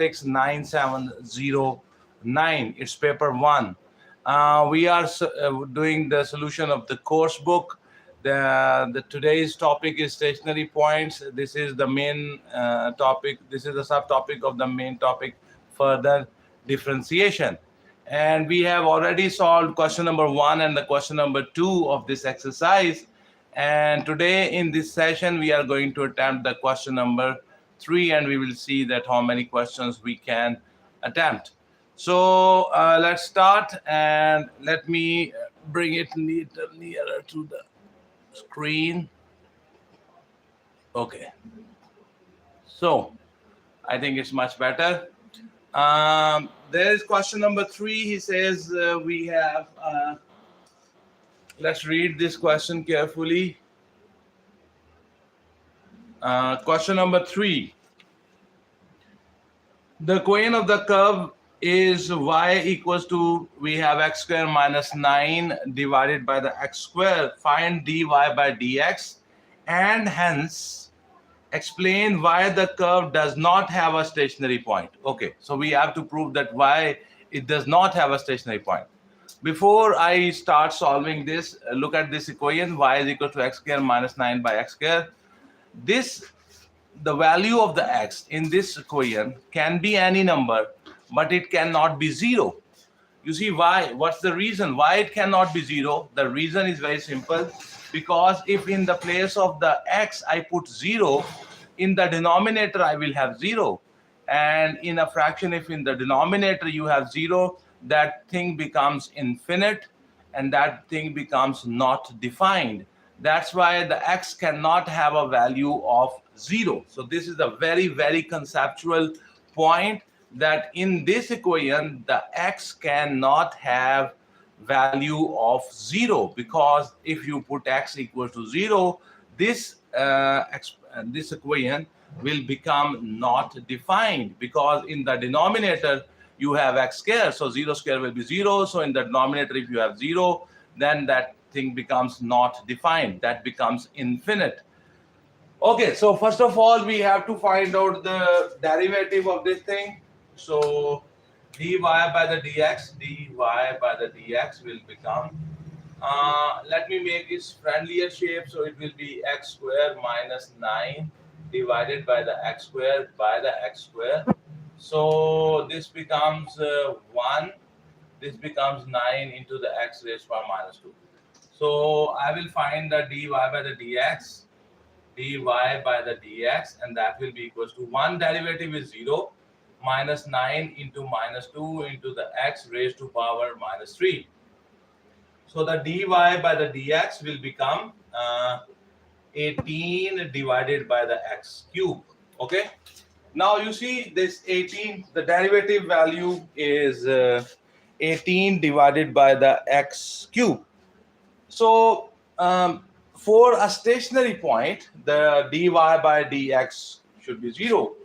Mathematics 9709. It's paper 1. We are doing the solution of the course book. The today's topic is stationary points. This is the main topic. This is the subtopic of the main topic, further differentiation. And we have already solved question number 1 and the question number 2 of this exercise. And today in this session, we are going to attempt the question number 3, and we will see that how many questions we can attempt. So let's start, and let me bring it a little nearer to the screen. Okay. So I think it's much better. There is question number 3. He says we have, let's read this question carefully. Question number 3. The equation of the curve is y equals to, we have x square minus 9 divided by the x square. Find dy by dx, and hence explain why the curve does not have a stationary point. Okay, so we have to prove that why it does not have a stationary point. Before I start solving this, look at this equation, y is equal to x square minus 9 by x square. The value of the x in this equation can be any number, but it cannot be 0. You see why? What's the reason why it cannot be 0? The reason is very simple. Because if in the place of the x I put 0, in the denominator I will have 0. And in a fraction, if in the denominator you have 0, that thing becomes infinite, and that thing becomes not defined. That's why the x cannot have a value of 0. So this is a very, very conceptual point, that in this equation, the x cannot have value of 0, because if you put x equals to 0, this equation will become not defined, because in the denominator you have x square, so 0 square will be 0. So in the denominator, if you have 0, then that thing becomes not defined, that becomes infinite. Okay, so first of all, we have to find out the derivative of this thing. So dy by the dx will become, let me make this friendlier shape, so it will be x square minus 9 divided by the x square by the x square. So this becomes 1, this becomes 9 into the x raised to power minus 2. So I will find the dy by the dx, and that will be equals to 1 derivative is 0, minus 9 into minus 2 into the x raised to power minus 3. So the dy by the dx will become 18 divided by the x cube. Okay. Now you see this 18, the derivative value is 18 divided by the x cube. So for a stationary point, the dy by dx should be 0.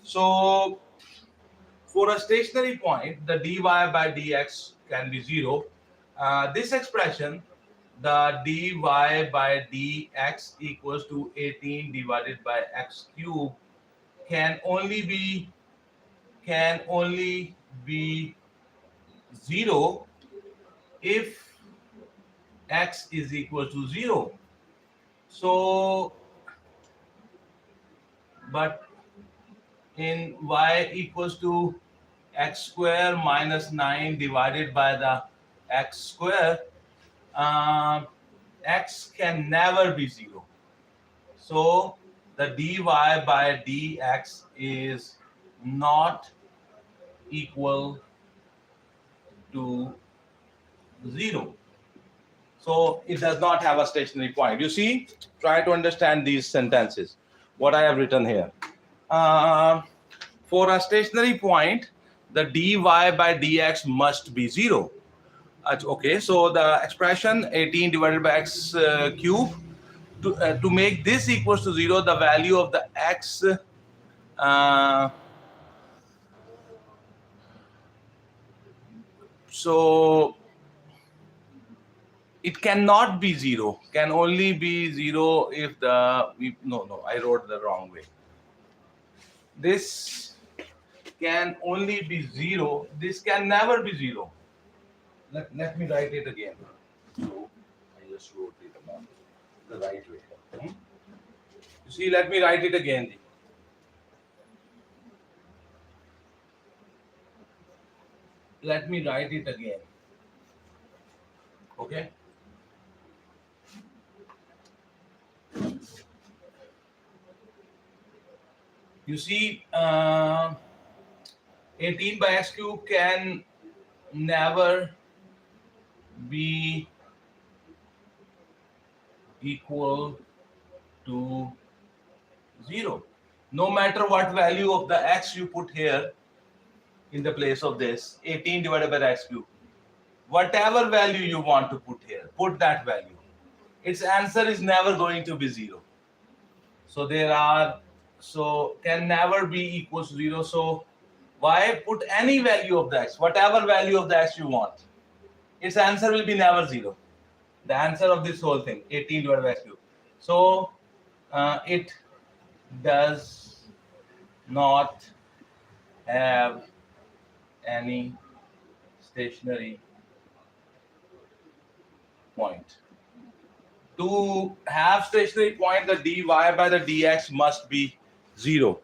So for a stationary point, the dy by dx can be 0. This expression, the dy by dx equals to 18 divided by x cube, can only be 0 if x is equal to 0. So, but in y equals to x square minus 9 divided by the x square, x can never be 0. So the dy by dx is not equal to 0. So it does not have a stationary point. You see, try to understand these sentences, what I have written here. For a stationary point, the dy by dx must be 0. Okay, so the expression 18 divided by x cube, to make this equals to 0, the value of the x so it cannot be 0, can only be 0 if the, no, I wrote the wrong way. This can only be 0. This can never be 0. Let me write it again. So I just wrote it about the right way. You see, let me write it again. Let me write it again. Okay. You see, 18 by x cube can never be equal to 0. No matter what value of the x you put here in the place of this, 18 divided by x cube. Whatever value you want to put here, put that value. Its answer is never going to be 0. So can never be equal to 0. So why put any value of the x, whatever value of the x you want. Its answer will be never 0. The answer of this whole thing, 18 divided by x cube. So it does not have any stationary point. To have stationary point, the dy by the dx must be 0.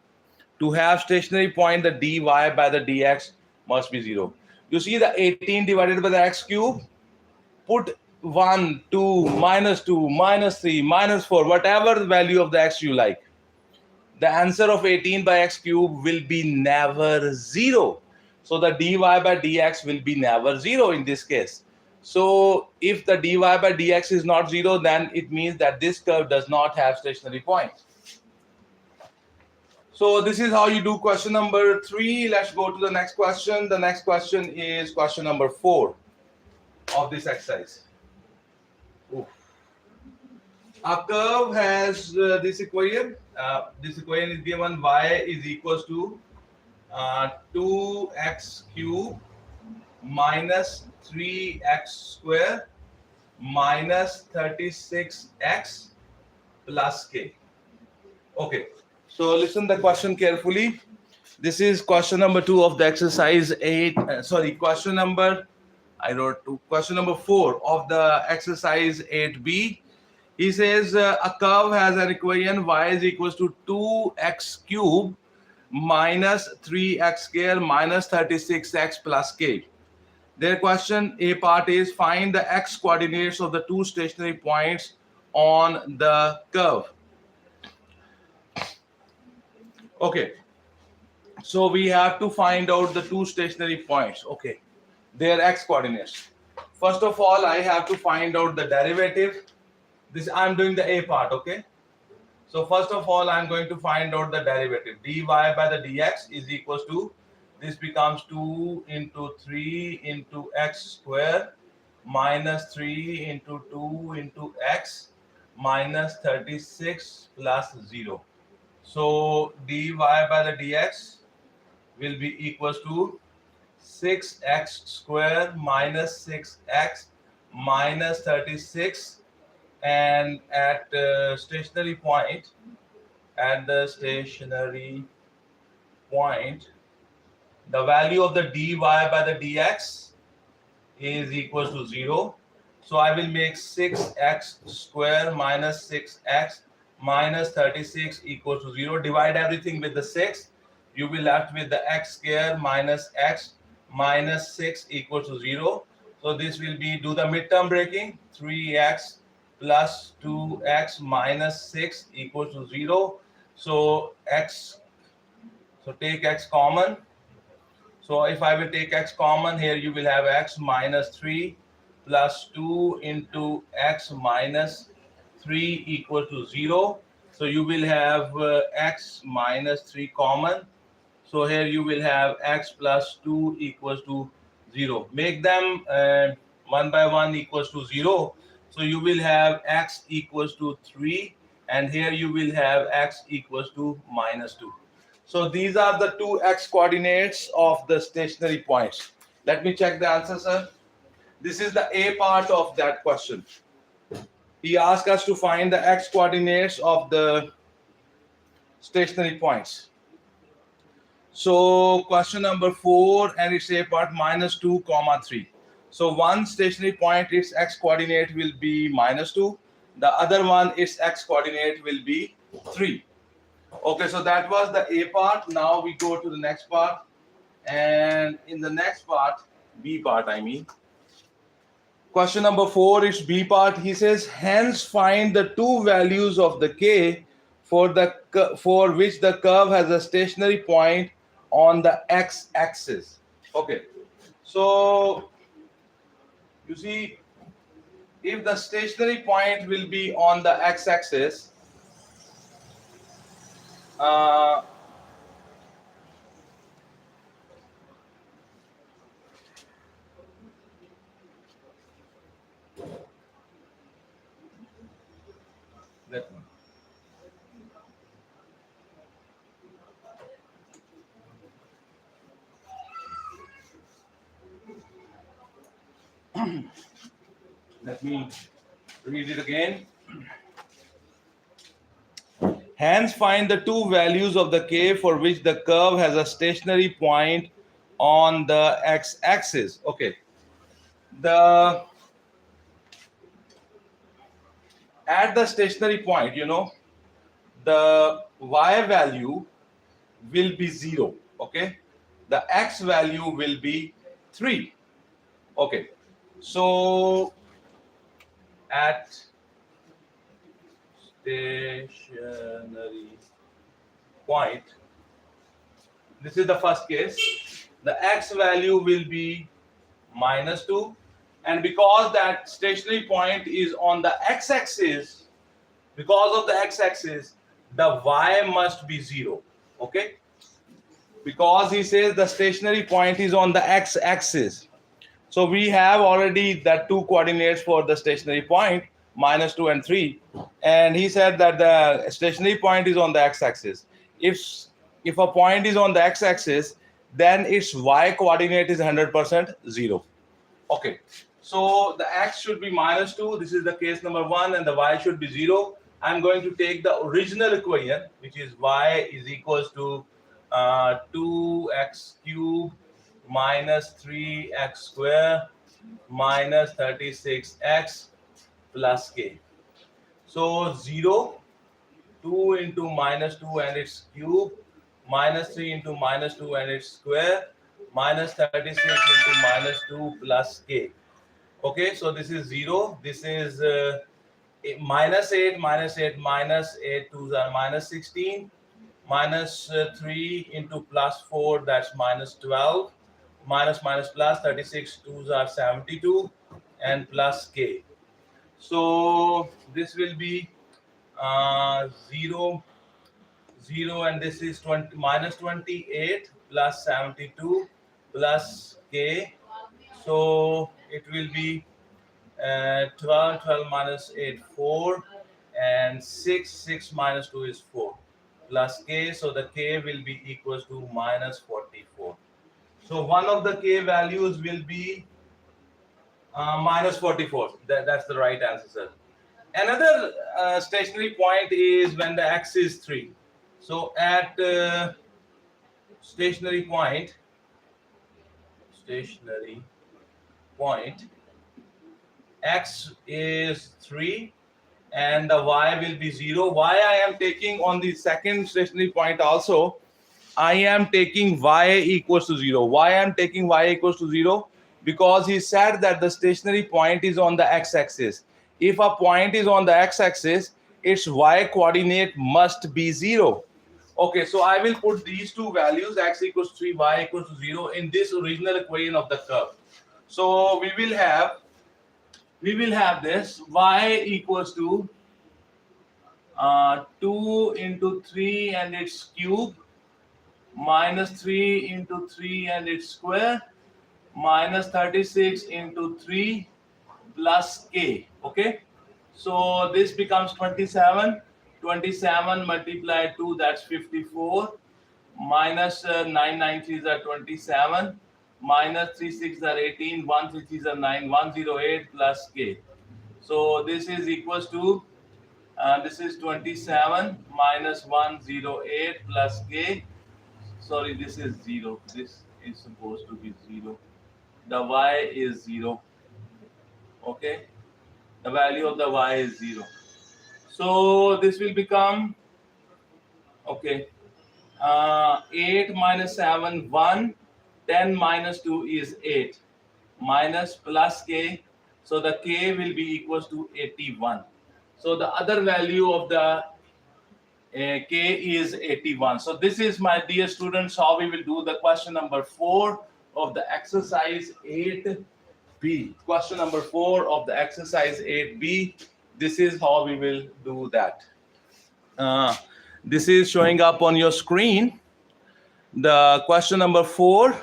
To have stationary point, the dy by the dx must be 0. You see the 18 divided by the x cube, put 1, 2, minus 2, minus 3, minus 4, whatever the value of the x you like. The answer of 18 by x cube will be never 0. So the dy by dx will be never 0 in this case. So if the dy by dx is not 0, then it means that this curve does not have stationary point. So this is how you do question number 3. Let's go to the next question. The next question is question number 4 of this exercise. A curve has this equation. This equation is given y is equals to 2x cube minus 3x square minus 36x plus k. Okay, so listen the question carefully. This is question number 2 of the exercise 8. Question number 4 of the exercise 8b. He says a curve has an equation y is equals to 2x cube minus 3x square minus 36x plus k. Their question A part is find the x coordinates of the two stationary points on the curve. Okay, so we have to find out the two stationary points. Okay, their x coordinates. First of all, I have to find out the derivative. This I'm doing the A part. Okay, so first of all, I'm going to find out the derivative. Dy by the dx is equals to, this becomes 2 into 3 into x square minus 3 into 2 into x minus 36 plus 0. So dy by the dx will be equals to 6x square minus 6x minus 36, and at stationary point, the value of the dy by the dx is equals to 0. So I will make 6x square minus 6x minus 36 equals to 0. Divide everything with the 6. You will left with the x square minus x minus 6 equals to 0. So this will be, do the midterm breaking, 3x plus 2x minus 6 equals to 0. So take x common. So if I will take x common here, you will have x minus 3 plus 2 into x minus 3 equal to 0. So you will have x minus 3 common. So here you will have x plus 2 equals to 0. Make them 1 by 1 equals to 0. So you will have x equals to 3, and here you will have x equals to minus 2. So these are the two x coordinates of the stationary points. Let me check the answer, sir. This is the A part of that question. He asked us to find the x coordinates of the stationary points. So question number 4, and it's a part -2, comma 3. So one stationary point, its x coordinate will be -2. The other one, its x coordinate will be 3. Okay, so that was the A part. Now we go to the next part. And in the next part, B part, I mean. Question number 4 is B part. He says, hence find the two values of the k for which the curve has a stationary point on the x-axis. Okay, so you see, if the stationary point will be on the x-axis, that one. Let me read it again. Hence find the two values of the k for which the curve has a stationary point on the x-axis. Okay. At the stationary point, the y value will be 0. Okay. The x value will be 3. Okay. So at stationary point, this is the first case, the x value will be -2, and because that stationary point is on the x-axis, because of the x-axis, the y must be 0. Okay, because he says the stationary point is on the x-axis. So we have already that two coordinates for the stationary point, -2 and 3. And he said that the stationary point is on the x-axis. If a point is on the x-axis, then its y coordinate is 100% 0. Okay. So the x should be -2. This is the case number 1, and the y should be 0. I'm going to take the original equation, which is y is equals to 2x cubed minus 3x square minus 36x plus k. So 0, 2 into -2 and its cube, -3 into -2 and its square, minus 36 into -2 plus k. Okay, so this is 0. This is -8, -8, -8, 2s are -16, minus 3 into +4, that's -12, minus minus plus 36, 2s are 72, and plus k. So this will be 0, 0, and this is -28 plus 72 plus k. So it will be 12, 12 minus 8, 4, and 6, 6 minus 2 is 4, plus k. So the k will be equals to -44. So one of the k values will be -44. That's the right answer, sir. Another stationary point is when the x is 3. So at stationary point, x is 3 and the y will be 0. Why I am taking on the second stationary point also, I am taking y equals to 0. Why I am taking y equals to 0? Because he said that the stationary point is on the x-axis. If a point is on the x-axis, its y coordinate must be 0. Okay, so I will put these two values, x equals 3, y equals to 0, in this original equation of the curve. So we will have this y equals to 2 into 3 and its cube, minus 3 into 3 and its square, minus 36 into 3 plus k. Okay, so this becomes 27. 27 multiplied 2, that's 54, minus 993s are 27, minus 36 are 18, 163s are 9, 108 plus k. So this is equals to this is 27 minus 108 plus k. sorry, this is 0. This is supposed to be 0. The y is 0. Okay, the value of the y is 0. So this will become, okay, 8 minus 7, 1. 10 minus 2 is 8. Minus plus k. So the k will be equals to 81. So the other value of the k is 81. So this is, my dear students, how we will do the question number 4 of the exercise 8b. Question number 4 of the exercise 8b. This is how we will do that. This is showing up on your screen. The question number 4.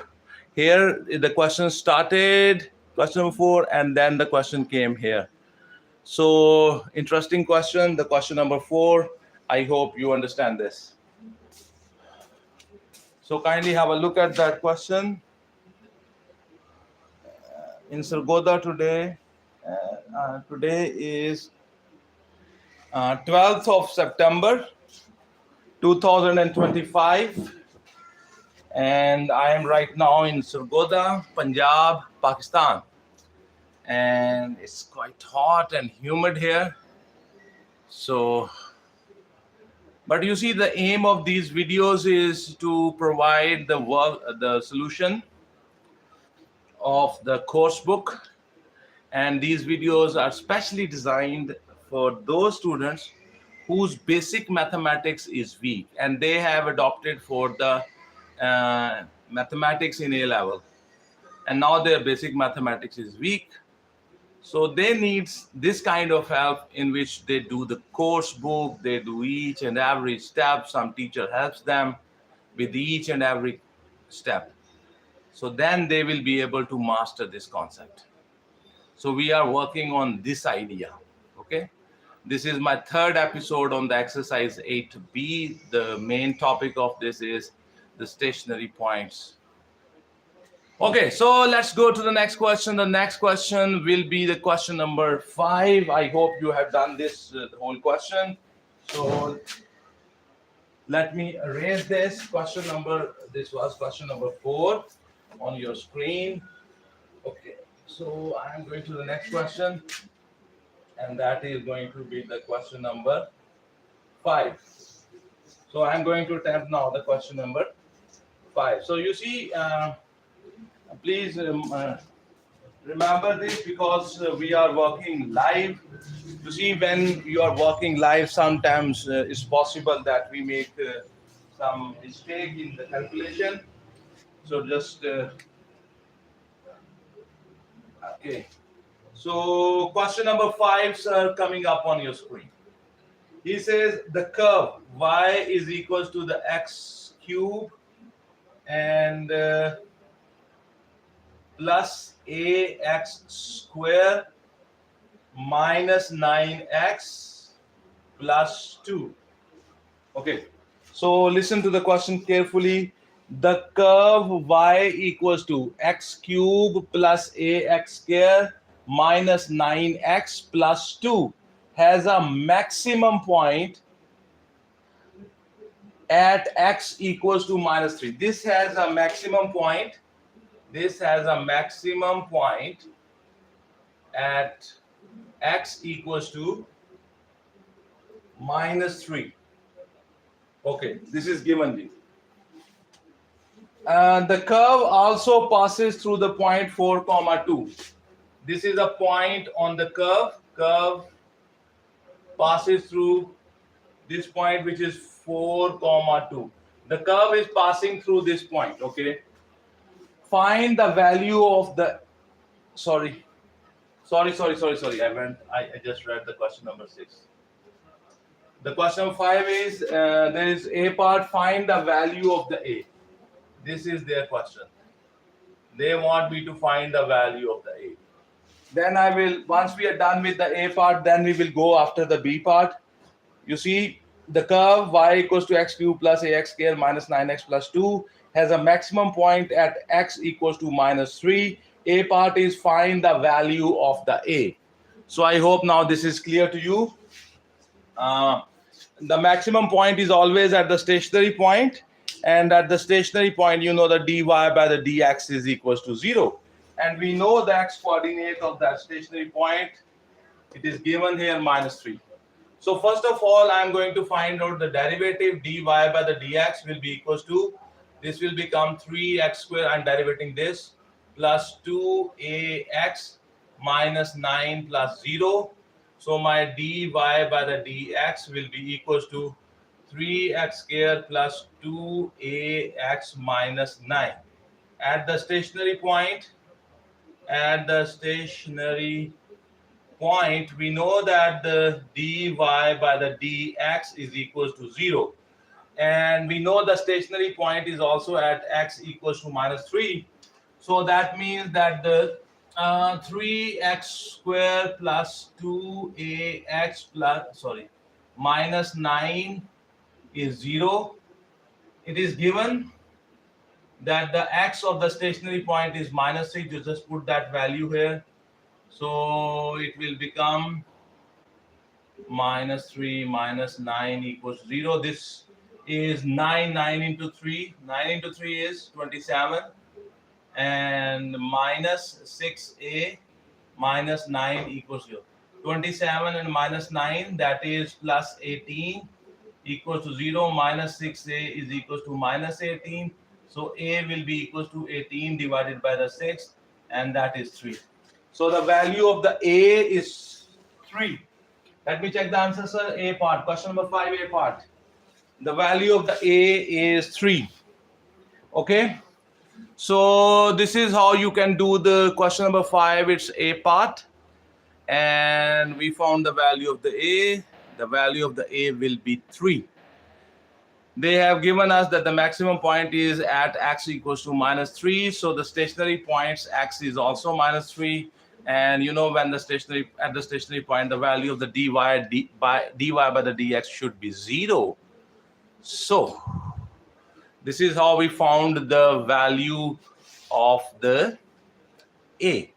Here the question started, question number 4, and then the question came here. So interesting question, the question number 4. I hope you understand this. So kindly have a look at that question. In Sargodha today, today is 12th of September 2025, and I am right now in Sargodha, Punjab, Pakistan, and it's quite hot and humid here. So, but you see, the aim of these videos is to provide the solution of the course book, and these videos are specially designed for those students whose basic mathematics is weak, and they have adopted for the mathematics in A level, and now their basic mathematics is weak. So they need this kind of help in which they do the course book, they do each and every step. Some teacher helps them with each and every step. So then they will be able to master this concept. So we are working on this idea, okay? This is my 3rd episode on the exercise 8b. The main topic of this is the stationary points. Okay, so let's go to the next question. The next question will be the question number 5. I hope you have done this whole question. So let me erase this question number. This was question number 4 on your screen. Okay, so I am going to the next question, and that is going to be the question number 5. So I am going to attempt now the question number 5. So you see, please remember this, because we are working live. You see, when you are working live, sometimes it's possible that we make some mistake in the calculation. So just okay. So question number 5, sir, coming up on your screen. He says the curve y is equals to the x cube and plus ax square minus 9x plus 2. Okay, so listen to the question carefully. The curve y equals to x cube plus ax square minus 9x plus 2 has a maximum point at x equals to minus 3. This has a maximum point. This has a maximum point at x equals to minus 3. Okay, this is given me. The curve also passes through the point 4, 2. This is a point on the curve. Curve passes through this point, which is 4, 2. The curve is passing through this point, okay? Find the value of the, sorry. I just read the question number 6. The question 5 is, there is A part, find the value of the A. This is their question. They want me to find the value of the A. Then I will, once we are done with the A part, then we will go after the B part. You see, the curve y equals to x cube plus ax square minus 9x plus 2 has a maximum point at x equals to minus 3. A part is find the value of the A. So I hope now this is clear to you. The maximum point is always at the stationary point, And at the stationary point, you know the dy by the dx is equals to 0. And we know the x coordinate of that stationary point. It is given here -3. So first of all, I'm going to find out the derivative dy by the dx will be equals to, this will become 3x square, I'm derivating this, plus 2ax minus 9 plus 0. So my dy by the dx will be equals to 3x square plus 2ax minus 9. At the stationary point, we know that the dy by the dx is equals to 0. And we know the stationary point is also at x equals to -3. So that means that the 3x square plus 2ax minus 9 is 0. It is given that the x of the stationary point is -3. You just put that value here. So it will become -3 minus 9 equals 0. This is 9 into 3. 9 into 3 is 27. And minus 6a minus 9 equals 0. 27 and minus 9, that is plus 18 equals to 0. Minus 6a is equals to minus 18. So a will be equals to 18 divided by the 6, and that is 3. So the value of the a is 3. Let me check the answer, sir. A part. Question number 5, A part. The value of the a is 3. Okay. So this is how you can do the question number 5. It's a part. And we found the value of the a. The value of the a will be 3. They have given us that the maximum point is at x equals to -3. So the stationary point's x is also -3. And you know, when the stationary point, the value of the dy by the dx should be 0. So this is how we found the value of the a.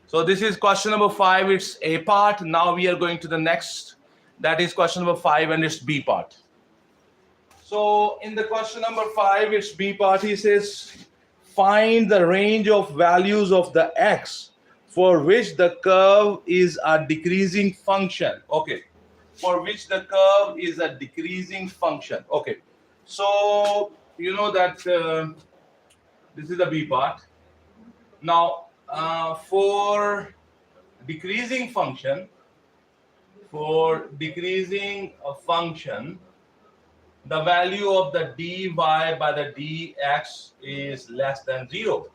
So this is question number 5. It's a part. Now we are going to the next. That is question number 5, and it's b part. So in the question number 5, it's b part. He says, find the range of values of the x for which the curve is a decreasing function. Okay. For which the curve is a decreasing function. Okay. So you know that this is the b part. Now for decreasing function, the value of the dy by the dx is less than 0.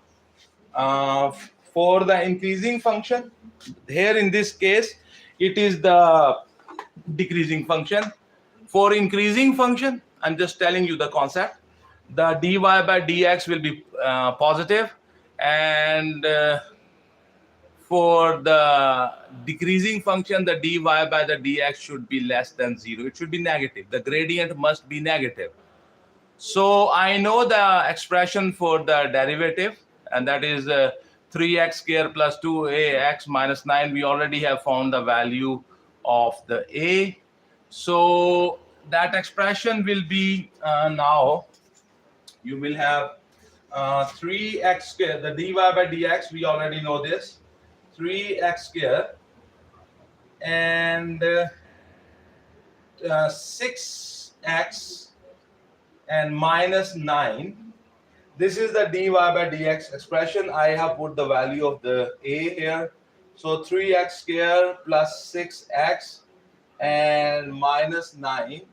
For the increasing function, here in this case, it is the decreasing function. For increasing function, I'm just telling you the concept. The dy by dx will be positive, and for the decreasing function, the dy by the dx should be less than 0. It should be negative. The gradient must be negative. So I know the expression for the derivative, and that is 3x squared plus 2ax minus 9. We already have found the value of the a. So that expression will be now you will have 3x squared. The dy by dx, we already know this. 3x squared and 6x and minus 9. This is the dy by dx expression. I have put the value of the a here. So 3x squared plus 6x and minus 9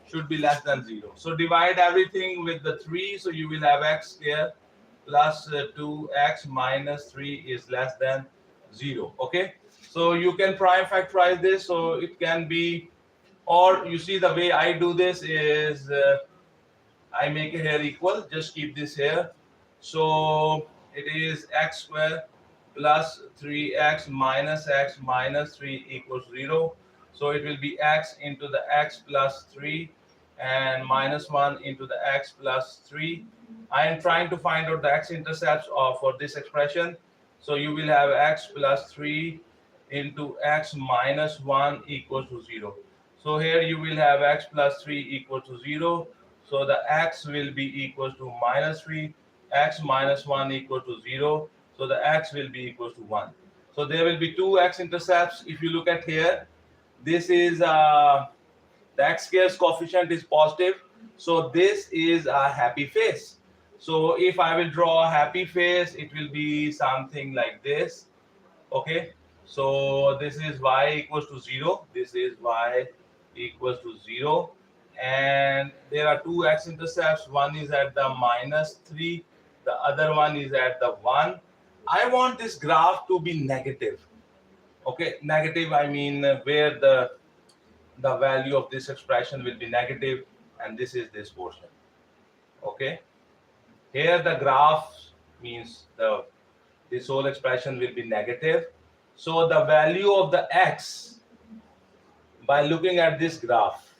should be less than 0. So divide everything with the 3. So you will have x squared plus 2x minus 3 is less than 0. Okay. So you can prime factorize this. So it can be, or you see the way I do this is I make it here equal. Just keep this here. So it is x squared plus 3x minus 3 equals 0. So it will be x into the x plus 3 and minus 1 into the x plus 3. I am trying to find out the x-intercepts for this expression. So you will have x plus 3 into x minus 1 equals to 0. So here you will have x plus 3 equal to 0. So the x will be equal to minus 3, x minus 1 equal to 0. So the x will be equal to 1. So there will be two x-intercepts. If you look at here, this is the x-squares coefficient is positive. So this is a happy face. So if I will draw a happy face, it will be something like this. Okay, so this is y equals to 0. This is y equals to 0. And there are two x-intercepts. One is at the minus 3. The other one is at the 1. I want this graph to be negative. Okay, negative, I mean where the value of this expression will be negative, and this is this portion. Okay, here the graph means this whole expression will be negative. So the value of the x, by looking at this graph,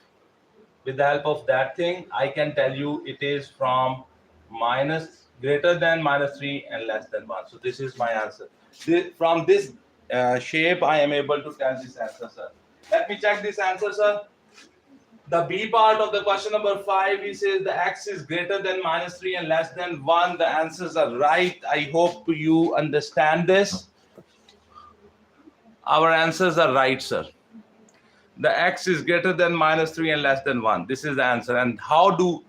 with the help of that thing, I can tell you it is from greater than minus 3 and less than 1. So this is my answer. From this shape, I am able to tell this answer, sir. Let me check this answer, sir. The B part of the question number 5, he says the x is greater than minus 3 and less than 1. The answers are right. I hope you understand this. Our answers are right, sir. The x is greater than minus 3 and less than 1. This is the answer. And how do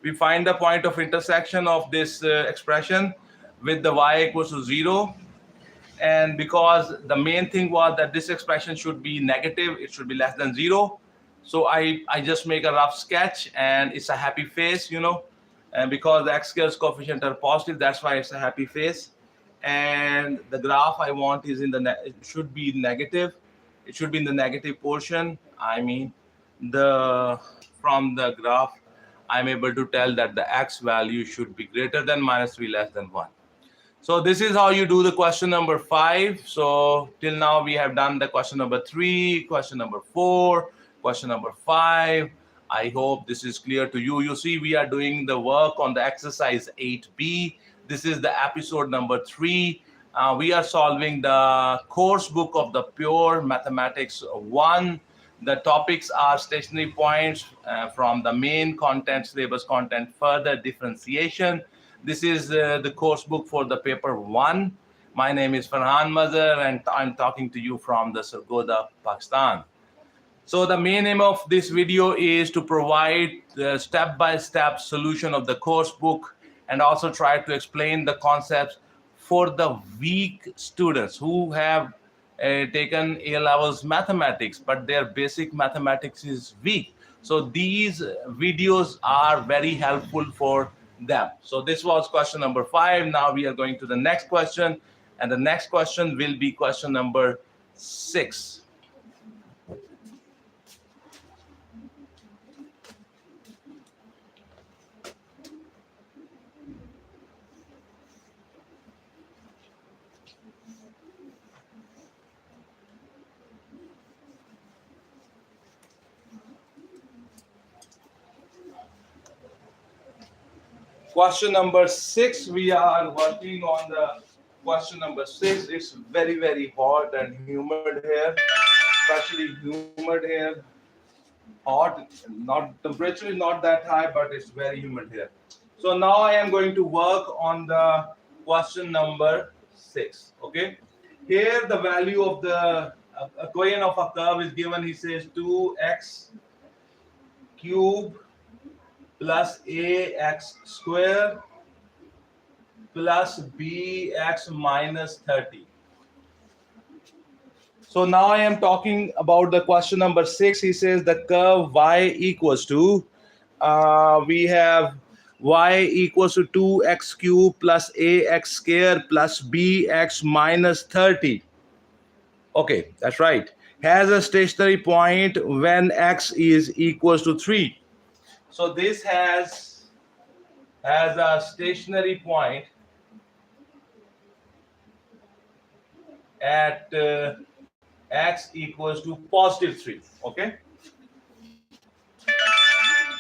we find the point of intersection of this expression with the y equals to 0? And because the main thing was that this expression should be negative, it should be less than 0. So I just make a rough sketch, and it's a happy face, you know. And because the x-squares coefficient are positive, that's why it's a happy face. And the graph I want is it should be negative. It should be in the negative portion. I mean, from the graph, I'm able to tell that the x value should be greater than minus 3, less than 1. So this is how you do the question number 5. So till now we have done the question number 3, question number 4, question number 5. I hope this is clear to you. You see, we are doing the work on the exercise 8B. This is the episode number 3. We are solving the course book of the Pure Mathematics 1. The topics are stationary points from the main content, syllabus content, further differentiation. This is the course book for the paper 1. My name is Ferhan Mazher, and I'm talking to you from the Sargodha, Pakistan. So the main aim of this video is to provide the step-by-step solution of the course book, and also try to explain the concepts for the weak students who have taken A-levels mathematics, but their basic mathematics is weak. So these videos are very helpful for them. So this was question number 5. Now we are going to the next question, and the next question will be question number 6. Question number 6, we are working on the question number 6. It's very, very hot and humid here, especially humid here. Hot, not temperature is not that high, but it's very humid here. So now I am going to work on the question number 6. Okay, here the value of the equation of a curve is given. He says 2x cube plus ax square plus bx minus 30. So now I am talking about the question number 6. He says the curve y equals to, we have y equals to 2x cube plus ax square plus bx minus 30. Okay, that's right. Has a stationary point when x is equals to 3. So this has a stationary point at x equals to positive 3. Okay,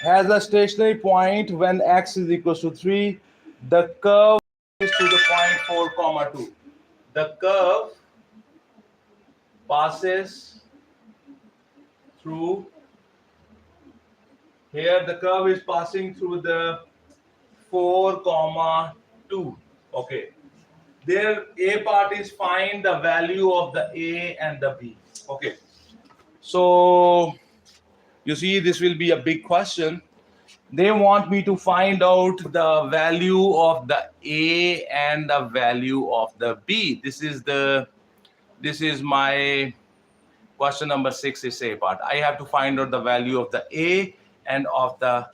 has a stationary point when x is equals to 3. The curve is to the point 4 comma 2. The curve passes through Here the curve is passing through the 4 comma 2. Okay, there A part is find the value of the A and the B. Okay, so you see this will be a big question. They want me to find out the value of the A and the value of the B. This is my question number 6 is A part. I have to find out the value of the A and of the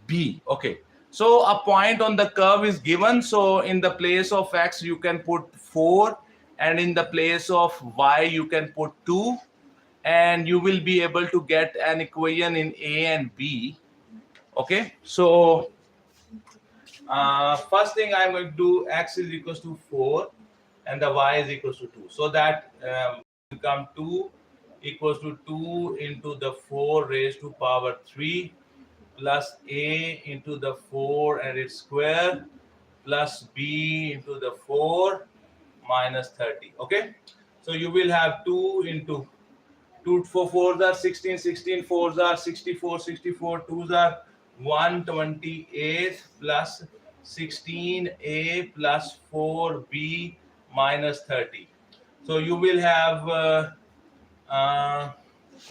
B. Okay. So a point on the curve is given. So in the place of X, you can put 4, and in the place of Y, you can put 2, and you will be able to get an equation in A and B. Okay. So first thing I'm going to do, X is equals to 4 and the Y is equals to 2. So that become 2 equals to 2 into the 4 raised to power 3 plus A into the 4 and its square plus B into the 4 minus 30. Okay. So you will have 2 into 2 for 4s are 16, 16 4s are 64, 64 2s are 128 plus 16A plus 4B minus 30. So you will have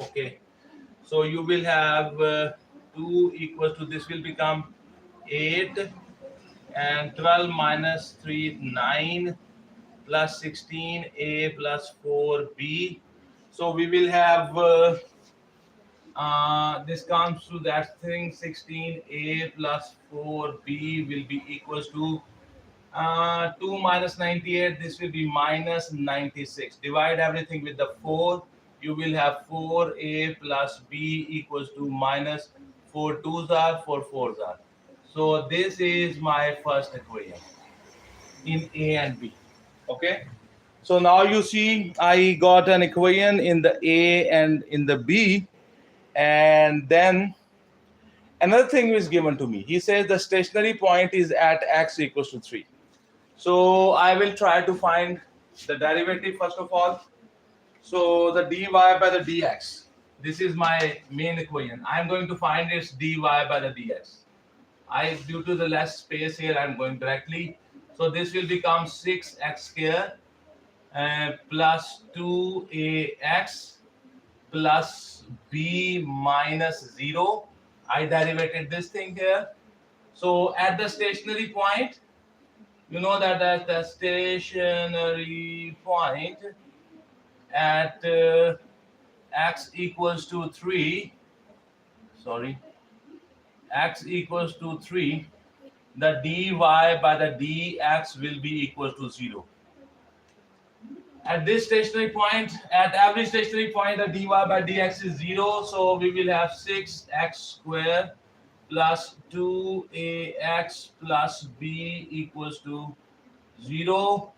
okay. So you will have 2 equals to, this will become 8, and 12 minus 3 9 plus 16A plus 4B. So we will have this comes to that thing, 16A plus 4B will be equals to 2 minus 98. This will be minus 96. Divide everything with the 4. You will have 4A plus B equals to minus 4 2s are 4 4s are. So this is my first equation in A and B. Okay. So now you see I got an equation in the A and in the B. And then another thing is given to me. He says the stationary point is at X equals to 3. So I will try to find the derivative first of all. So the dy by the dx. This is my main equation. I'm going to find its dy by the dx. Due to the less space here, I'm going directly. So this will become 6x square plus 2ax plus b minus 0. I derivated this thing here. So at the stationary point, you know that at the stationary point at x equals to 3, x equals to 3, the dy by the dx will be equal to 0. At this stationary point, at every stationary point, the dy by dx is 0. So we will have 6x square plus 2ax plus b equals to 0.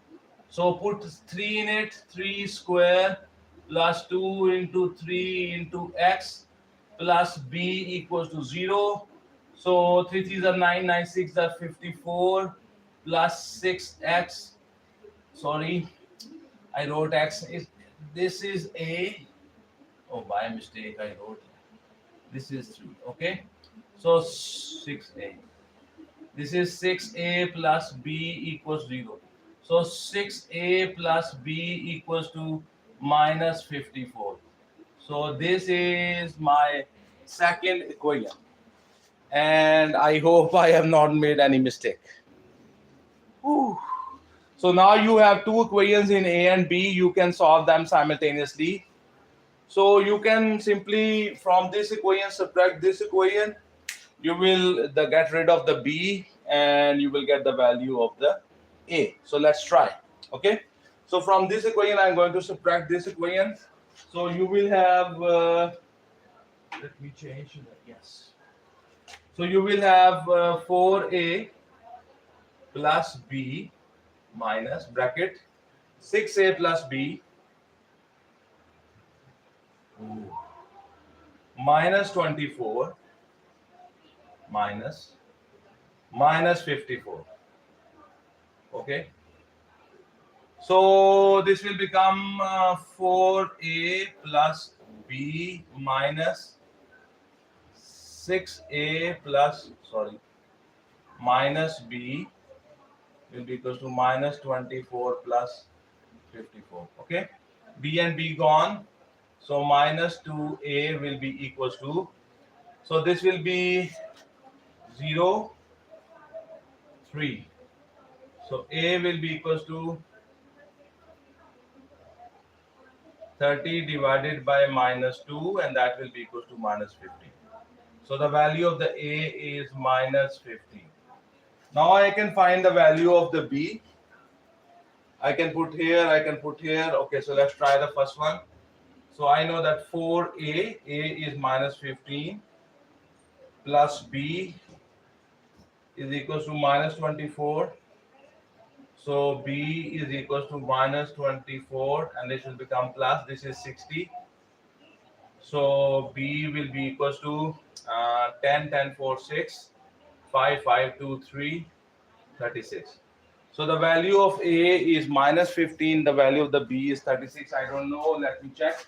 So put 3 in it, 3 square plus 2 into 3 into x plus b equals to 0. So 3 3s are 9, 9 6 are 54 plus 6x. Sorry, I wrote x. This is a, oh, by mistake I wrote, this is 3. Okay, so 6a. This is 6a plus b equals 0. So 6a plus b equals to minus 54. So this is my second equation. And I hope I have not made any mistake. Whew. So now you have two equations in A and B. You can solve them simultaneously. So you can simply, from this equation, subtract this equation. You will get rid of the B and you will get the value of the A. So let's try. Okay. So from this equation, I'm going to subtract this equation. So you will have, let me change that. Yes. So you will have 4A plus B minus bracket 6A plus B minus 24 minus 54. Okay. So this will become 4A plus B minus 6a plus, sorry, minus b will be equals to minus 24 plus 54. Okay, b and b gone, so minus 2a will be equals to, so this will be 0, 3. So a will be equals to 30 divided by minus 2, and that will be equals to minus 50. So the value of the a is minus 50. Now I can find the value of the b. I can put here, I can put here. Okay, so let's try the first one. So I know that 4a, a is minus 15 plus b is equals to minus 24. So b is equals to minus 24, and this will become plus. This is 60. So b will be equals to 10, 10, 4, 6, 5, 5, 2, 3, 36. So the value of a is minus 15. The value of the b is 36. I don't know. Let me check.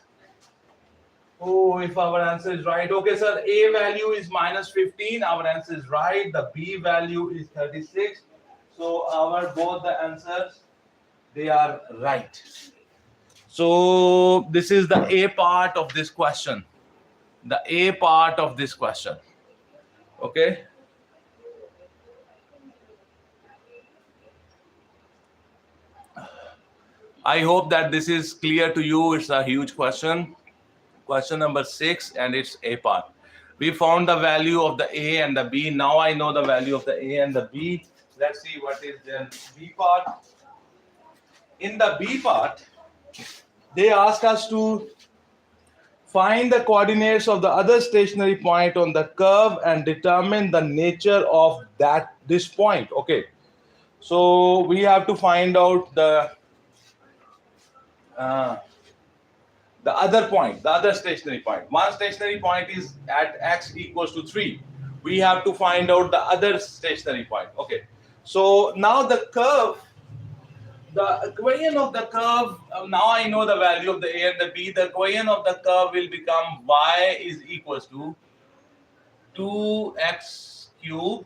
Oh, if our answer is right. Okay, sir. A value is minus 15. Our answer is right. The b value is 36. So our both the answers, they are right. So this is the A part of this question. The A part of this question. Okay. I hope that this is clear to you. It's a huge question. Question number 6, and it's A part. We found the value of the A and the B. Now I know the value of the A and the B. Let's see what is the B part. In the B part, they ask us to find the coordinates of the other stationary point on the curve and determine the nature of this point. Okay, so we have to find out the other point, the other stationary point. One stationary point is at x equals to 3. We have to find out the other stationary point. Okay, so now the curve, the equation of the curve, now I know the value of the a and the b. The equation of the curve will become y is equals to 2x cube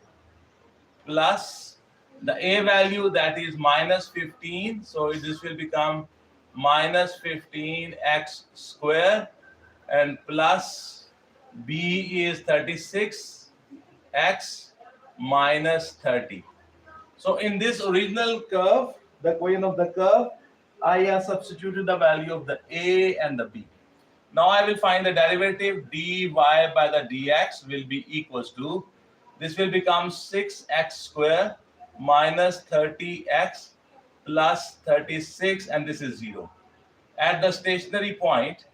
plus the a value, that is minus 15. So this will become minus 15x square, and plus b is 36x minus 30. So in this original curve, the equation of the curve, I have substituted the value of the a and the b. Now I will find the derivative. Dy by the dx will be equals to, this will become 6x square minus 30x plus 36, and this is 0. At the stationary point,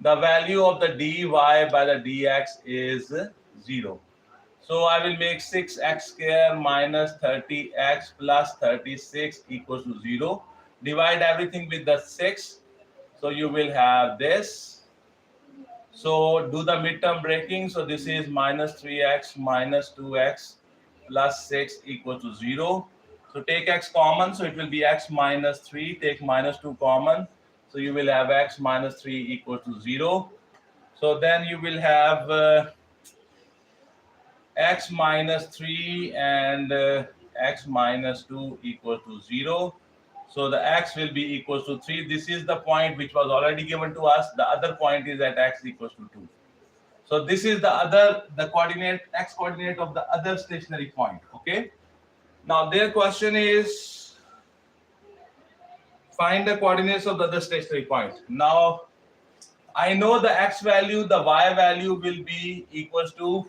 the value of the dy by the dx is 0. So I will make 6x square minus 30x plus 36 equals to 0. Divide everything with the 6. So you will have this. So do the midterm breaking. So this is minus 3x minus 2x plus 6 equals to 0. So take x common. So it will be x minus 3. Take minus 2 common. So you will have x minus 3 equals to 0. So then you will have x minus 3 and x minus 2 equals to 0. So the x will be equals to 3. This is the point which was already given to us. The other point is at x equals to 2. So this is the coordinate, x coordinate of the other stationary point. Okay. Now their question is, find the coordinates of the other stationary point. Now I know the x value, the y value will be equals to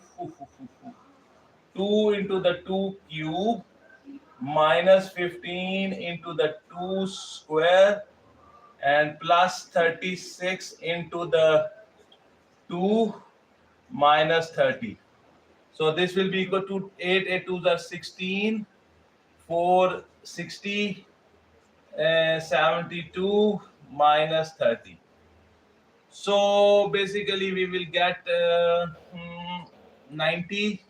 2 into the 2 cube minus 15 into the 2 square and plus 36 into the 2 minus 30. So this will be equal to 8, 8 2s are 16, 4, 60, 72 minus 30. So basically we will get 90,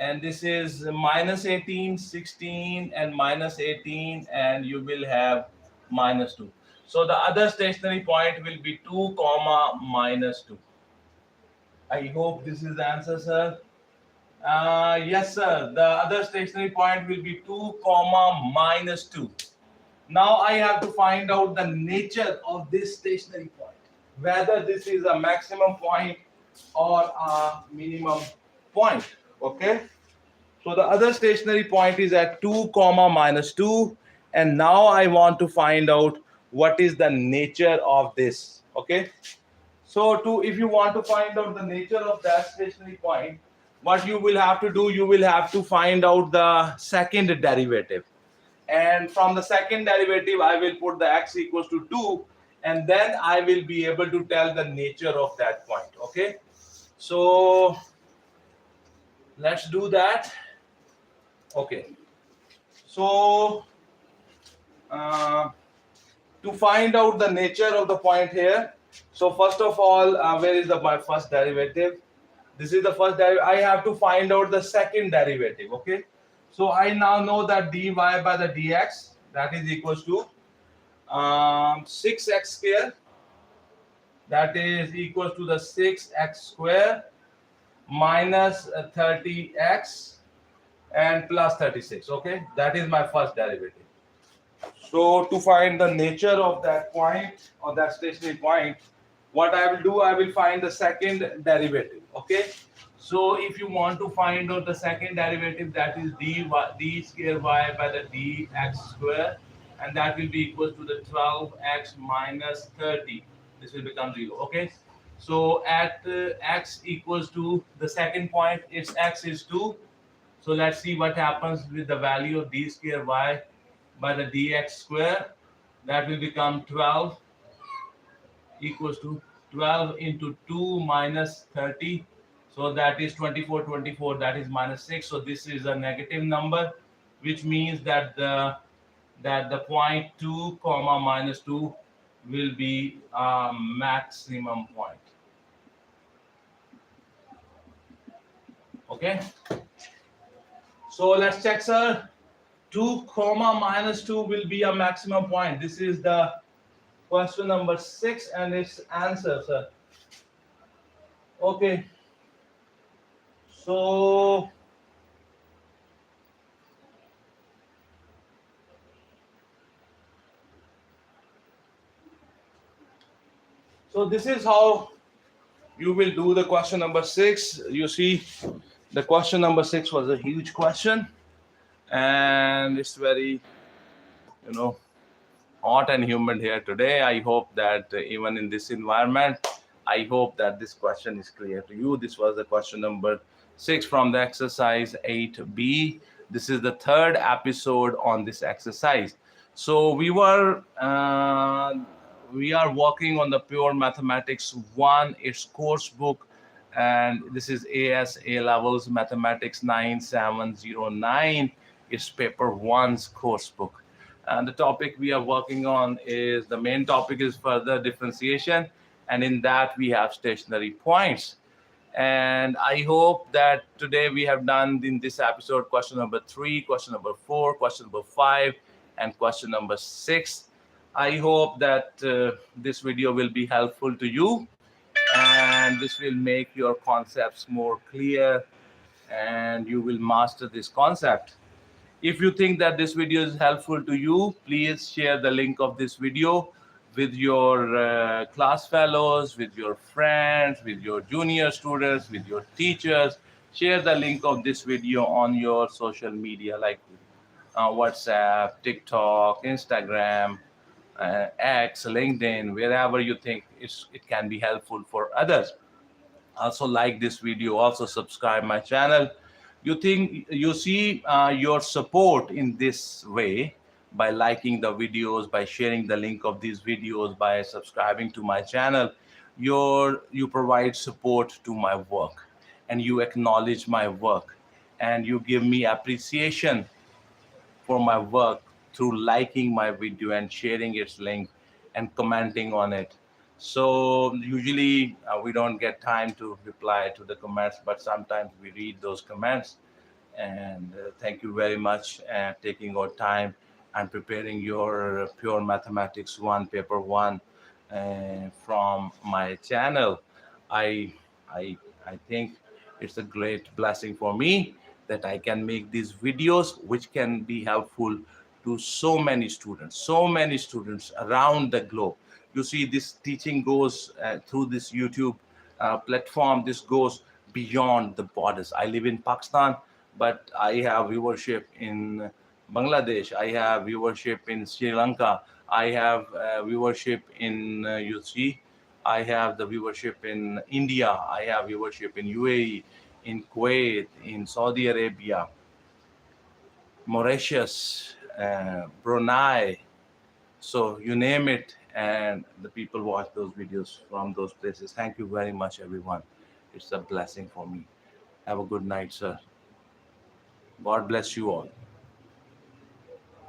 and this is minus 18, 16 and minus 18, and you will have minus 2. So the other stationary point will be 2 comma minus 2. I hope this is the answer, sir. Yes, sir. The other stationary point will be 2 comma minus 2. Now I have to find out the nature of this stationary point, whether this is a maximum point or a minimum point. Okay. So the other stationary point is at 2 comma minus 2, and now I want to find out what is the nature of this. Okay. So if you want to find out the nature of that stationary point, what you will have to do, you will have to find out the second derivative. And from the second derivative, I will put the x equals to 2, and then I will be able to tell the nature of that point. Okay. So let's do that. Okay. So to find out the nature of the point here, so first of all, where is my first derivative? This is the first derivative. I have to find out the second derivative. Okay. So I now know that dy by the dx, that is equals to 6x square. That is equals to the 6x square minus 30x and plus 36. Okay. That is my first derivative. So to find the nature of that point or that stationary point, what I will do, I will find the second derivative. Okay. So if you want to find out the second derivative, that is d square y by the dx square, and that will be equal to the 12x minus 30. This will become 0. Okay. So at x equals to the second point, its x is 2. So let's see what happens with the value of d square y by the dx square. That will become 12 equals to 12 into 2 minus 30. So that is 24, 24, that is minus 6. So this is a negative number, which means that the point 2 comma minus 2 will be a maximum point. Okay. So let's check, sir. 2 comma minus 2 will be a maximum point. This is the question number 6 and its answer, sir. Okay. So this is how you will do the question number 6. You see, the question number 6 was a huge question, and it's very, hot and humid here today. I hope that even in this environment, I hope that this question is clear to you. This was the question number 6 from the exercise 8B. This is the third episode on this exercise. So we are working on the Pure Mathematics 1, its course book, and this is AS A Levels Mathematics 9709. It's paper 1's course book. And the topic we are working on is, the main topic is further differentiation. And in that we have stationary points. And I hope that today we have done in this episode question number 3, question number 4, question number 5, and question number 6. I hope that this video will be helpful to you, and this will make your concepts more clear, and you will master this concept. If you think that this video is helpful to you, please share the link of this video with your class fellows, with your friends, with your junior students, with your teachers. Share the link of this video on your social media like WhatsApp, TikTok, Instagram, X, LinkedIn, wherever you think it can be helpful for others. Also like this video, also subscribe my channel. You see your support in this way by liking the videos, by sharing the link of these videos, by subscribing to my channel. You provide support to my work, and you acknowledge my work, and you give me appreciation for my work through liking my video and sharing its link and commenting on it. So usually we don't get time to reply to the comments, but sometimes we read those comments. And thank you very much taking our time and preparing your pure mathematics 1 paper 1 from my channel. I I I think it's a great blessing for me that I can make these videos which can be helpful to so many students around the globe. You see, this teaching goes through this YouTube platform. This goes beyond the borders. I live in Pakistan, but I have viewership in Bangladesh. I have viewership in Sri Lanka. I have viewership in you see, I have the viewership in India. I have viewership in UAE, in Kuwait, in Saudi Arabia, Mauritius, Brunei. So you name it, and the people watch those videos from those places. Thank you very much, everyone. It's a blessing for me. Have a good night, sir. God bless you all.